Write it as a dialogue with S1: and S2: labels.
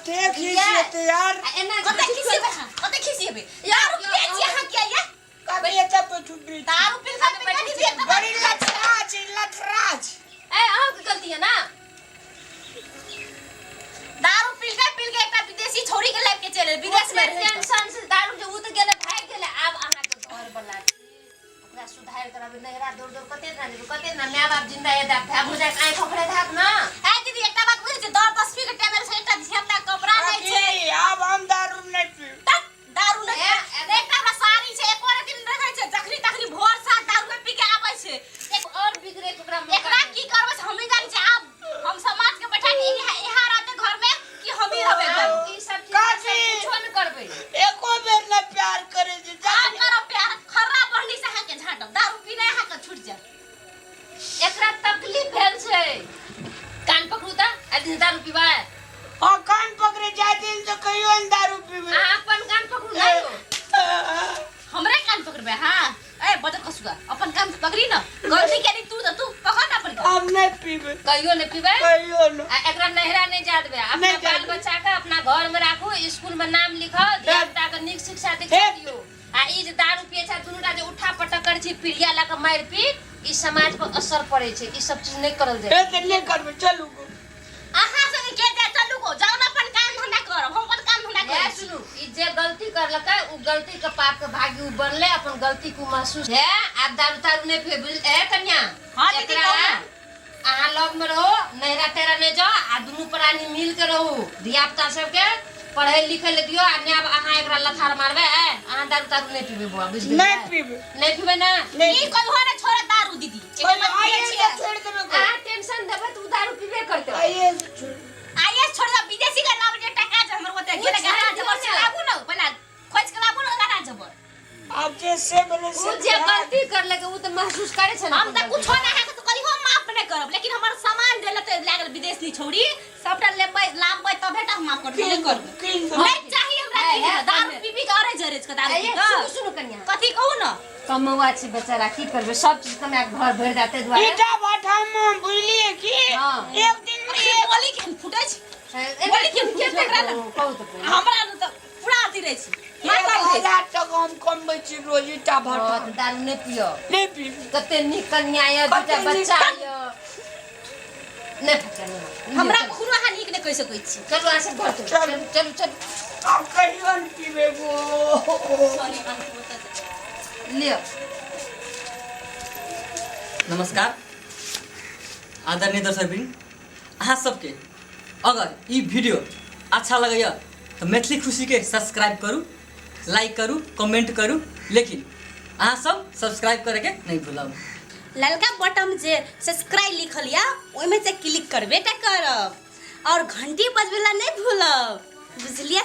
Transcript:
S1: कते खिसियते यार
S2: कते खिसियबे यार पेट यहां क्या या
S1: कभी ये तब छुट्टी
S2: दारू पी के बैठी थी
S1: बड़ी लथराज
S2: ए आह की गलती है ना दारू पी के एकटा विदेशी छोरी के लाइफ के चले विदेश में टेंशन से दारू जो उत गेले भाग गेले अब आहा के घर बना ओकरा सुधार कराबे नहरा दूर कते ना माय बाप जिंदा है दाब भाग हो जाए काई खखड़े धाक ना ए दीदी एकटा बात बुझे छै 10 के टेबल से एकटा झेपटा कपड़ा नहीं छै
S1: अब हम दारू नहीं पी
S2: दारू नहीं एकटा हमरा साड़ी छै एक और दिन रखै छै तखनी भोर सा दारू पी के आबै छै एक और बिगड़े एकरा की करबै हम नहीं जानि छै अब हम समाज के बैठा के यहाँ रहते घर में कि हम ही रहबे ई सब चीज कुछ न करबै
S1: एको बेर न प्यार करे जे
S2: जान करो प्यार खर्रा बढ़नी से हां के झाटब दारू पीने हां के छूट जा एकरा तकलीफ भेल छै कान पकड़ू त आदि दारू पीबा
S1: हां कान पकड़े जाय दिन तो कहियो न दारू पीबे
S2: अपन कान पकड़ू ना हमरे कान पकड़बे हां ए बता खसुआ अपन कान पकड़ी न गलती करी तू पकड़ ना पड़ी
S1: अब नहीं पीबे
S2: कहियो नहीं पीबे
S1: कहियो न
S2: एकरा नहरा नहीं जा देबे अपना बाल बच्चा के अपना घर में राखो स्कूल में नाम लिखो देवता के नीक शिक्षा दिखा दियो आ ई जे दारू पिए छै दुनुटा जे उठा पटक कर छी पिड़िया ला के मार पीट ई समाज पर असर पड़े छै ई सब चीज नहीं करल जाय
S1: ए ते ले करबे चलू
S2: आहा से के जा चलू को जाओ ना अपन काम धंधा करब हम अपन काम धंधा करब सुनु ई जे गलती करलकै उ गलती के पाप के भागी उ बनले अपन गलती को महसूस है आप दारू नहीं पी बुझ ए कन्या हां दीदी आहा लोग में रहो नहरा तेरा ने जाओ आ दुनु प्राणी मिल के रहो धिया पुता सब के पढ़े लिखे ले दियो आ ने अब आहा एकरा लथार मारबे आहा दारू नहीं पीबे बुआ बुझ गई नहीं पीबे ना ई कोई हो ना छोड़ दारू दीदी
S1: आइए छोड़ देबे
S2: आ टेंशन देबे तू दारू पीबे करते
S1: आइए
S2: छोड़ दे विदेशी का नाम जे टका जे हमर ओते गेले गहरा जबर से लाबू न पहला खोज के लाबू न गहरा जबर
S1: अब जे से बने से
S2: जे गलती करले के उ त महसूस करे छै हम त कुछो ना है तो कहियो माफ नहीं करब लेकिन हमर सामान देले त लागल विदेशी छोड़ी सबटा लेबै लाबबै तबे त हम माफ कर देले करब नहीं चाहिए हमरा दारू पीबी के अरे जरेज के दारू पी के सुनु कन्या कथि कहू न कमवा छी बेचारा की करबे सब चीज कमा के घर भर जाते दुआरे
S1: ईटा भाटा में बुझलिए कि एक दिन में
S2: एक बोली के फुटै छै बोली के टकरा कहू त हमरा त पूरा अथी रहै छै
S1: 1000 टका हम कमबै छी रोज ईटा भाटा
S2: दारू नहीं पियो
S1: नहीं पी
S2: कते नीक कन्या ये दूटा बच्चा ये नहीं पकड़ हमरा खुनो हानि के नहीं कह सकै छी चलू आ सब घर चलू
S1: अब कहियो न पीबे गो
S2: सॉरी लियो
S3: नमस्कार आदरणीय दर्शकवृंद अहाँ सबके अगर ई वीडियो अच्छा लगैया तो मैथिली खुशी के सब्सक्राइब करू लाइक करू कमेंट करू लेकिन अहाँ सब सब्सक्राइब करे के नहीं भूलब
S2: ललका बटन जे सब्सक्राइब लिखल या ओइ में से क्लिक करबे त करब और घंटी बजबेला नहीं भूलब बुझलिए।